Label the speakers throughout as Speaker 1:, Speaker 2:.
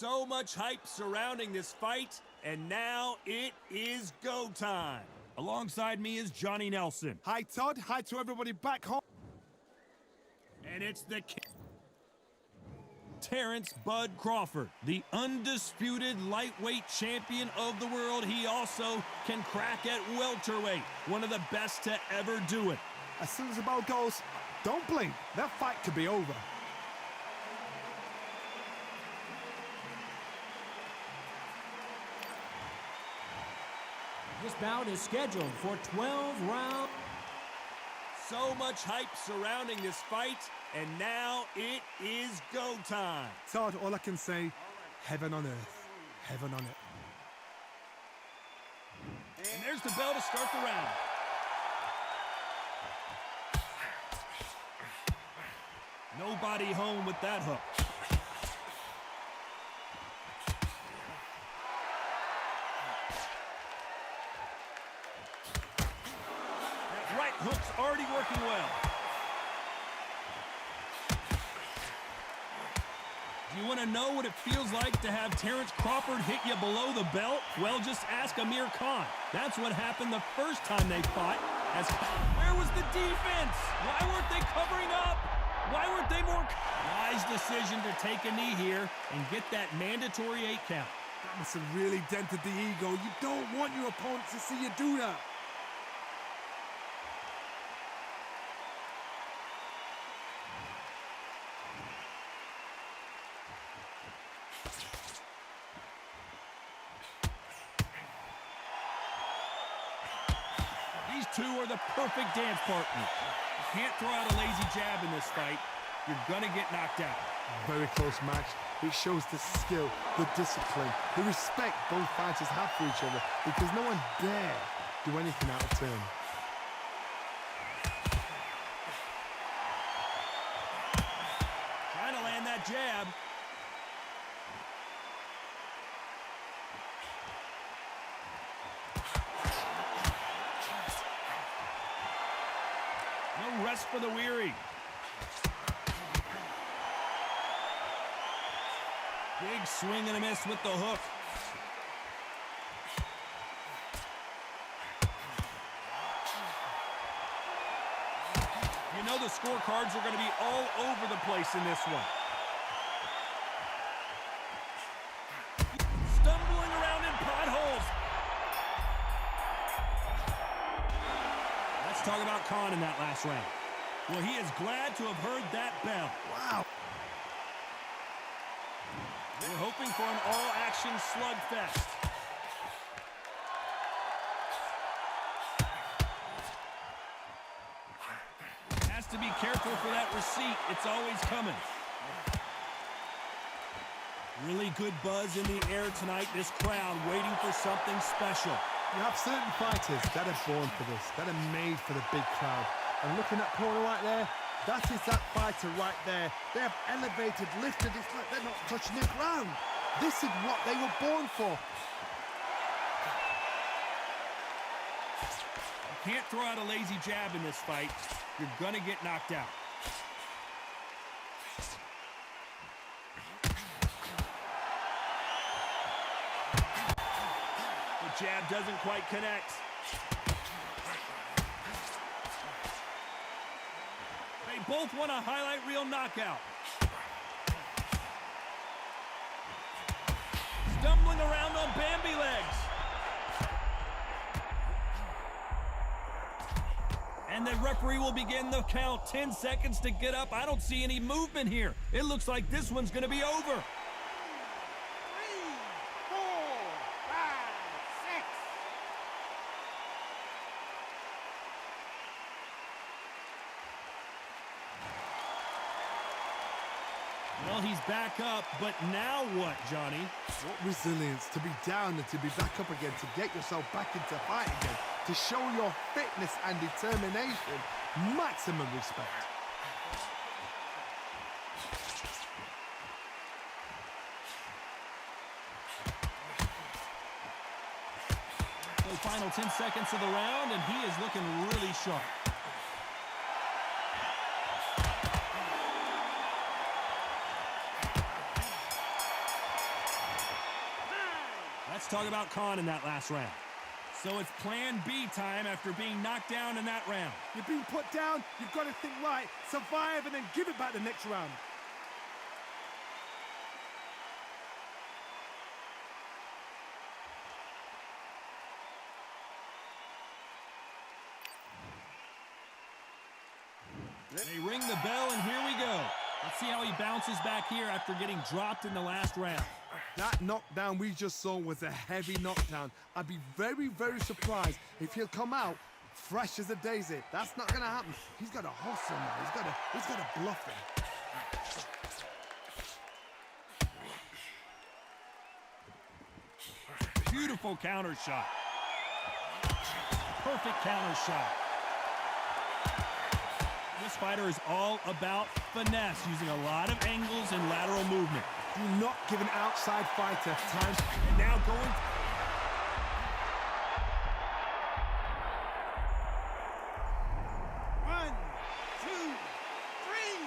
Speaker 1: So much hype surrounding this fight, and now it is go time. Alongside me is Johnny Nelson.
Speaker 2: Hi, Todd. Hi to everybody back home.
Speaker 1: And it's the Terrence Bud Crawford, the undisputed lightweight champion of the world. He also can crack at welterweight, one of the best to ever do it.
Speaker 2: As soon as the bell goes, don't blink. That fight could be over.
Speaker 3: This bout is scheduled for 12 rounds.
Speaker 1: So much hype surrounding this fight, and now it is go time.
Speaker 2: Todd, all I can say, heaven on earth. Heaven on it.
Speaker 1: And there's the bell to start the round. Nobody home with that hook. That right hook's already working well. Do you want to know what it feels like to have Terrence Crawford hit you below the belt? Well, just ask Amir Khan. That's what happened the first time they fought. Where was the defense? Why weren't they covering up? Why weren't they more... Wise decision to take a knee here and get that mandatory 8 count.
Speaker 2: That must have really dented the ego. You don't want your opponent to see you do that.
Speaker 1: These two are the perfect dance partners. You can't throw out a lazy jab in this fight. You're gonna get knocked out.
Speaker 2: Very close match. It shows the skill, the discipline, the respect both fighters have for each other, because no one dare do anything out of turn.
Speaker 1: Trying to land that jab. No rest for the weary. Big swing and a miss with the hook. You know the scorecards are going to be all over the place in this one. Stumbling around in potholes. Let's talk about Khan in that last round. Well, he is glad to have heard that bell.
Speaker 2: Wow.
Speaker 1: We're hoping for an all-action slugfest. Has to be careful for that receipt. It's always coming. Really good buzz in the air tonight. This crowd waiting for something special.
Speaker 2: You have certain fighters that are born for this, that are made for the big crowd. And looking at corner right there, that is that fighter right there. They have elevated, lifted. It's like they're not touching the ground. This is what they were born for.
Speaker 1: You can't throw out a lazy jab in this fight. You're going to get knocked out. The jab doesn't quite connect. They both want a highlight reel knockout. Stumbling around on Bambi legs. And the referee will begin the count. 10 seconds to get up. I don't see any movement here. It looks like this one's going to be over. 3, 4, 5, 6. Well, he's back up, but now what, Johnny?
Speaker 2: What resilience to be down and to be back up again, to get yourself back into fight again, to show your fitness and determination. Maximum respect.
Speaker 1: The final 10 seconds of the round, and he is looking really sharp. Let's talk about Khan in that last round. So it's plan B time after being knocked down in that round.
Speaker 2: You're being put down, you've got to think right, survive and then give it back the next round.
Speaker 1: They ring the bell, and here we go. Let's see how he bounces back here after getting dropped in the last round.
Speaker 2: That knockdown we just saw was a heavy knockdown. I'd be very, very surprised if he'll come out fresh as a daisy. That's not going to happen. He's got to hustle now. He's got to bluff him.
Speaker 1: Beautiful counter shot. Perfect counter shot. This fighter is all about finesse, using a lot of angles and lateral movement.
Speaker 2: Do not give an outside fighter time.
Speaker 1: And now going...
Speaker 2: One, two, three,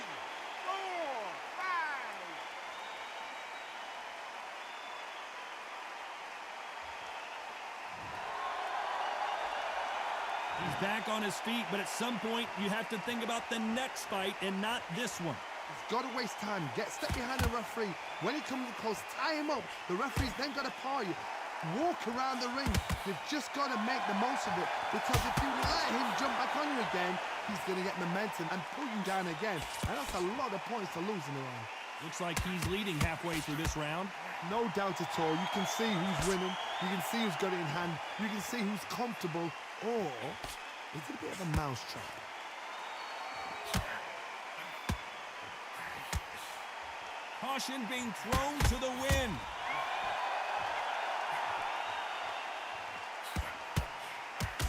Speaker 2: four, five.
Speaker 1: He's back on his feet, but at some point, you have to think about the next fight and not this one.
Speaker 2: He's got to waste time. Step behind the referee. When he comes close, tie him up. The referee's then got to paw you. Walk around the ring. You've just got to make the most of it, because if you let him jump back on you again, he's going to get momentum and pull you down again. And that's a lot of points to lose in the round.
Speaker 1: Looks like he's leading halfway through this round.
Speaker 2: No doubt at all. You can see who's winning. You can see who's got it in hand. You can see who's comfortable. Or is it a bit of a mousetrap?
Speaker 1: Caution being thrown to the wind.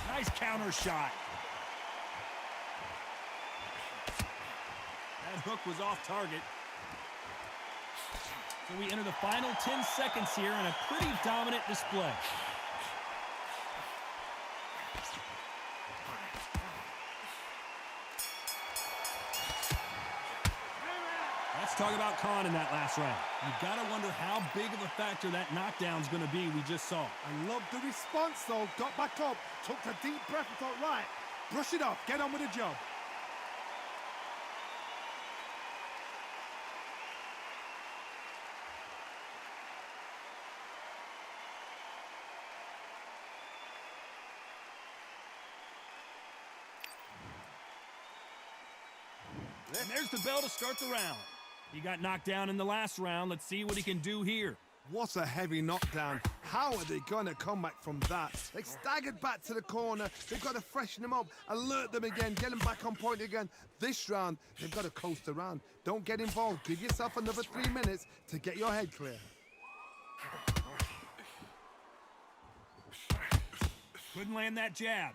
Speaker 1: Nice counter shot. That hook was off target. So we enter the final 10 seconds here in a pretty dominant display. Let's talk about Khan in that last round. You've got to wonder how big of a factor that knockdown's going to be we just saw.
Speaker 2: I love the response, though. Got back up, took a deep breath and thought, right, brush it off, get on with the job.
Speaker 1: And there's the bell to start the round. He got knocked down in the last round. Let's see what he can do here.
Speaker 2: What a heavy knockdown. How are they going to come back from that? They staggered back to the corner. They've got to freshen them up, alert them again, get them back on point again. This round, they've got to coast around. Don't get involved. Give yourself another 3 minutes to get your head clear.
Speaker 1: Couldn't land that jab.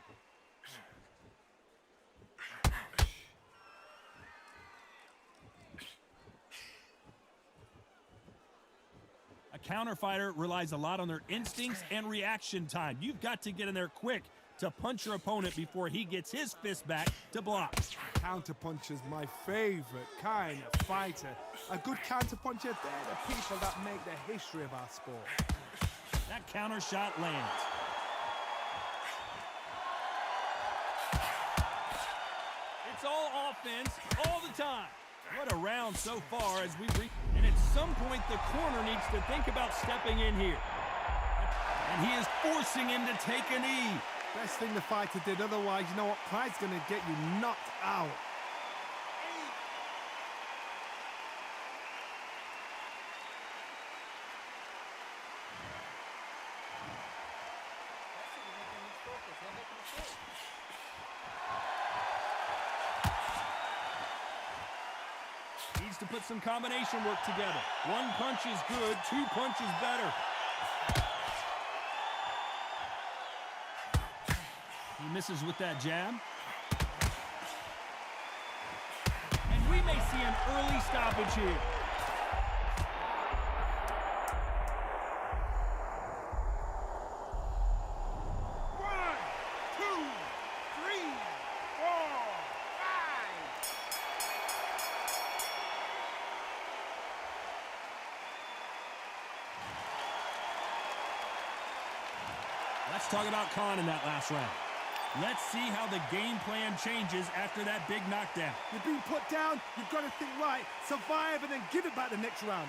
Speaker 1: A counter fighter relies a lot on their instincts and reaction time. You've got to get in there quick to punch your opponent before he gets his fist back to block.
Speaker 2: Counterpuncher's my favorite kind of fighter. A good counterpuncher, they're the people that make the history of our sport.
Speaker 1: That counter shot lands. It's all offense all the time. What a round so far as we reach. And at some point, the corner needs to think about stepping in here. And he is forcing him to take a knee.
Speaker 2: Best thing the fighter did, otherwise, you know what? Pride's going to get you knocked out.
Speaker 1: Needs to put some combination work together. One punch is good, 2 punches better. He misses with that jab. And we may see an early stoppage here. Let's talk about Khan in that last round. Let's see how the game plan changes after that big knockdown.
Speaker 2: You've been put down, you've got to think right, survive, and then give it back the next round.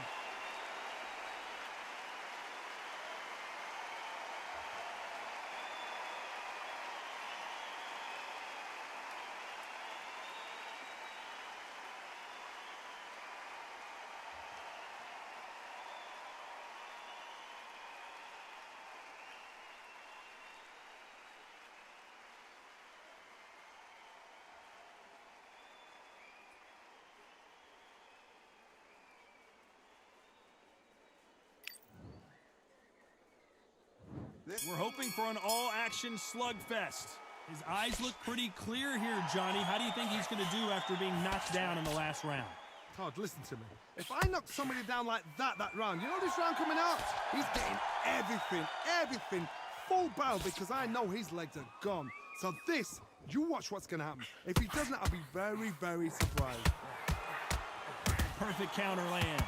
Speaker 1: We're hoping for an all-action slugfest. His eyes look pretty clear here, Johnny. How do you think he's going to do after being knocked down in the last round?
Speaker 2: Todd, listen to me. If I knock somebody down like that round, you know this round coming out? He's getting everything, full barrel, because I know his legs are gone. So this, you watch what's going to happen. If he doesn't, I'll be very, very surprised.
Speaker 1: Perfect counter lands.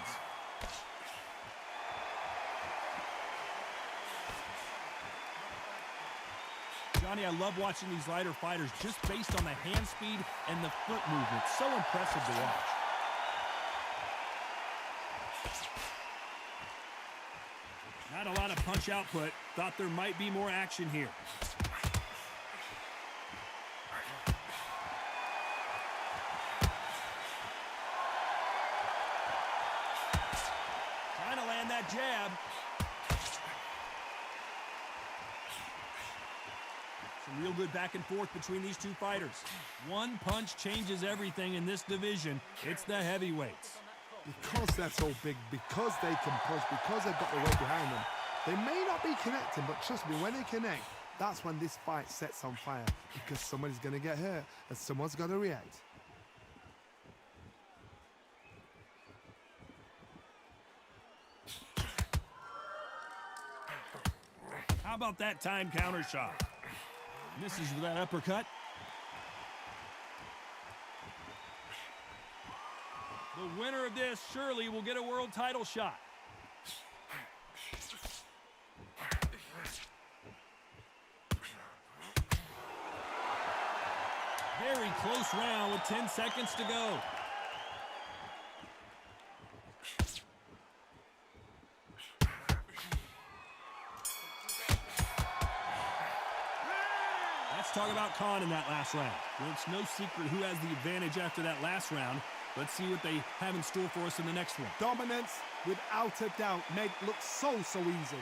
Speaker 1: Johnny, I love watching these lighter fighters just based on the hand speed and the foot movement. So impressive to watch. Not a lot of punch output. Thought there might be more action here. Trying to land that jab. Some real good back and forth between these two fighters. One punch changes everything in this division. It's the heavyweights.
Speaker 2: Because they're so big, because they can push, because they've got the weight behind them, they may not be connecting, but trust me, when they connect, that's when this fight sets on fire, because somebody's going to get hurt and someone's got to react.
Speaker 1: How about that time counter shot? Misses with that uppercut. The winner of this surely will get a world title shot. Very close round with 10 seconds to go. Let's talk about Khan in that last round. Well, it's no secret who has the advantage after that last round. Let's see what they have in store for us in the next one.
Speaker 2: Dominance, without a doubt, made it look so easy.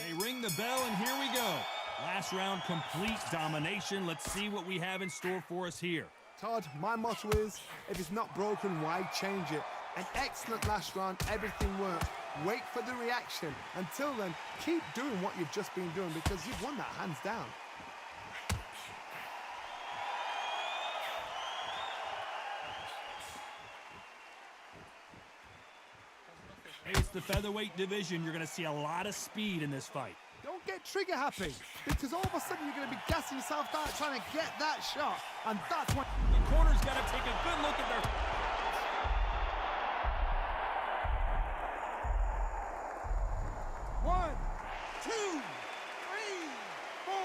Speaker 1: They ring the bell, and here we go. Last round, complete domination. Let's see what we have in store for us here.
Speaker 2: Todd, my motto is, if it's not broken, why change it? An excellent last round, everything worked. Wait for the reaction. Until then, keep doing what you've just been doing, because you've won that hands down.
Speaker 1: Hey, it's the featherweight division. You're going to see a lot of speed in this fight.
Speaker 2: Don't get trigger happy, because all of a sudden you're going to be gassing yourself out trying to get that shot, and that's when
Speaker 1: The corner's got to take a good look at their...
Speaker 2: One, two, three, 4, 5,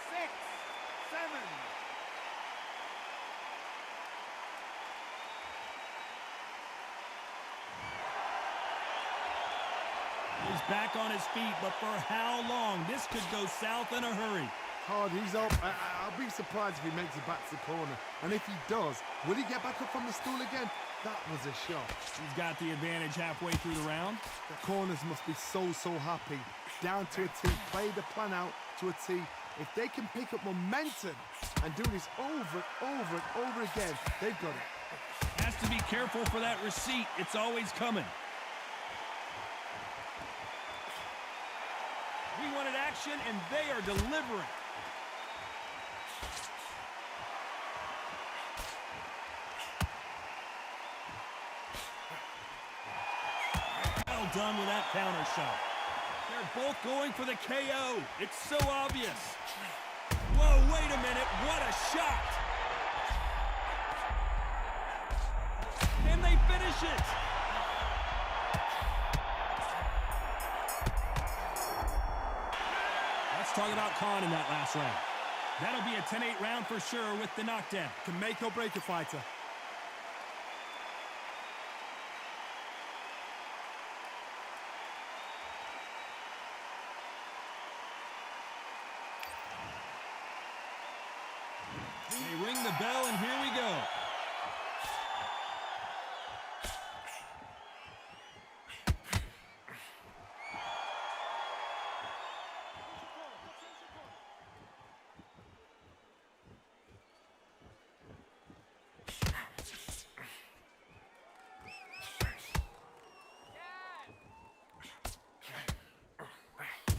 Speaker 2: 6, 7.
Speaker 1: He's back on his feet, but for how long? This could go south in a hurry.
Speaker 2: Todd, he's up. I'll be surprised if he makes it back to the corner. And if he does, will he get back up from the stool again? That was a shot.
Speaker 1: He's got the advantage halfway through the round.
Speaker 2: The corners must be so happy. Down to a T, play the plan out to a T. If they can pick up momentum and do this over and over again, they've got it.
Speaker 1: Has to be careful for that receipt. It's always coming. We wanted action, and they are delivering. Well done with that counter shot. They're both going for the KO. It's so obvious. Whoa, wait a minute. What a shot. Can they finish it? Let's talk about Khan in that last round. That'll be a 10-8 round for sure with the knockdown.
Speaker 2: Can make or break a fighter.
Speaker 1: They ring the bell, and here we go.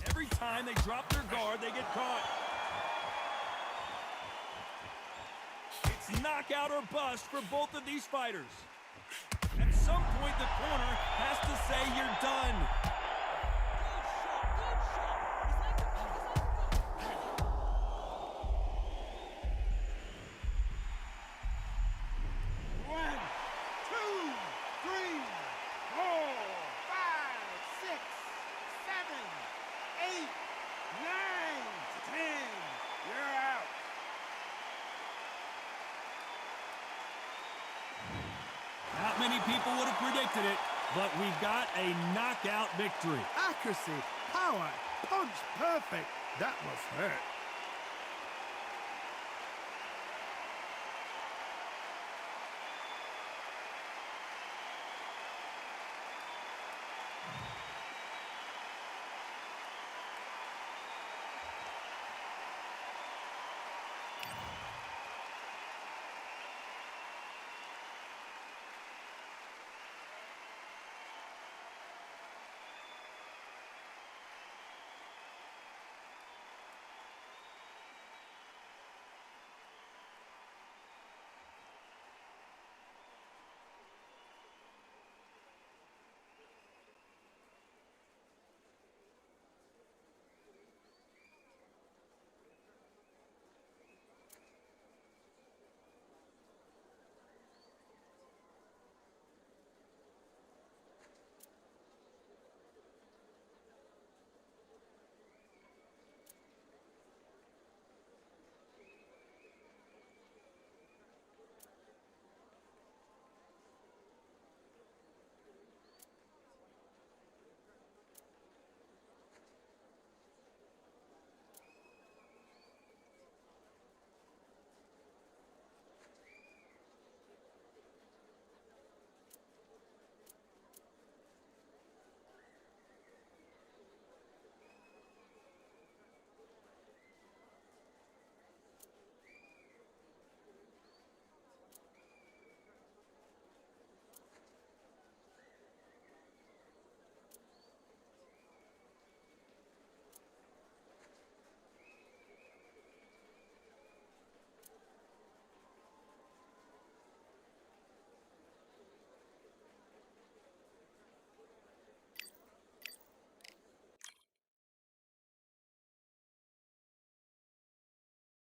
Speaker 1: Every time they drop their guard, they get caught. It's knockout or bust for both of these fighters. At some point, the corner has to say you're done.
Speaker 2: One, two, three, 4, 5, 6, 7, 8, 9, 10. You're out.
Speaker 1: Not many people would have predicted it, but we've got a knockout victory.
Speaker 2: Accuracy, power, punch, perfect. That must hurt.